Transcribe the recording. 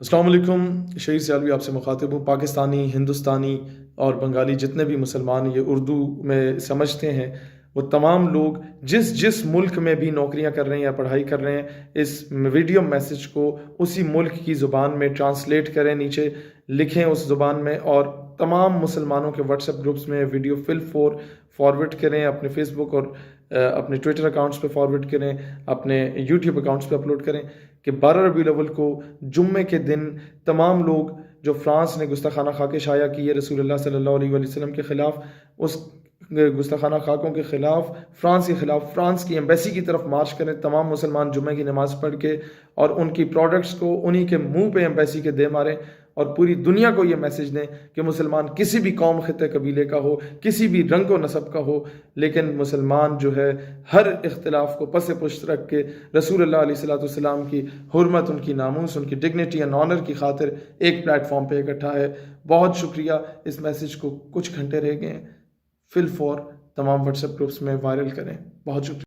السلام علیکم، شہید سیالوی آپ سے مخاطب ہوں۔ پاکستانی، ہندوستانی اور بنگالی جتنے بھی مسلمان یہ اردو میں سمجھتے ہیں، وہ تمام لوگ جس ملک میں بھی نوکریاں کر رہے ہیں یا پڑھائی کر رہے ہیں، اس ویڈیو میسج کو اسی ملک کی زبان میں ٹرانسلیٹ کریں، نیچے لکھیں اس زبان میں، اور تمام مسلمانوں کے واٹس ایپ گروپس میں ویڈیو فارورڈ کریں، اپنے فیس بک اور اپنے ٹویٹر اکاؤنٹس پہ فارورڈ کریں، اپنے یوٹیوب اکاؤنٹس پہ اپلوڈ کریں کہ 12 ربیع الاول کو جمعے کے دن تمام لوگ جو فرانس نے گستاخانہ خاکیں شائع کی ہے رسول اللہ صلی اللہ علیہ وسلم کے خلاف، اس گستاخانہ خاکوں کے خلاف، فرانس کے خلاف، فرانس کی ایمبیسی کی طرف مارچ کریں۔ تمام مسلمان جمعے کی نماز پڑھ کے اور ان کی پروڈکٹس کو انہی کے منہ پہ ایمبیسی کے دے ماریں، اور پوری دنیا کو یہ میسج دیں کہ مسلمان کسی بھی قوم، خطے، قبیلے کا ہو، کسی بھی رنگ و نسب کا ہو، لیکن مسلمان جو ہے ہر اختلاف کو پس پشت رکھ کے رسول اللہ علیہ السلام کی حرمت، ان کی ناموس، ان کی ڈگنیٹی اینڈ آنر کی خاطر ایک پلیٹ فارم پہ اکٹھا ہے۔ بہت شکریہ۔ اس میسج کو کچھ گھنٹے رہ گئے ہیں، فل فور تمام واٹس ایپ گروپس میں وائرل کریں۔ بہت شکریہ۔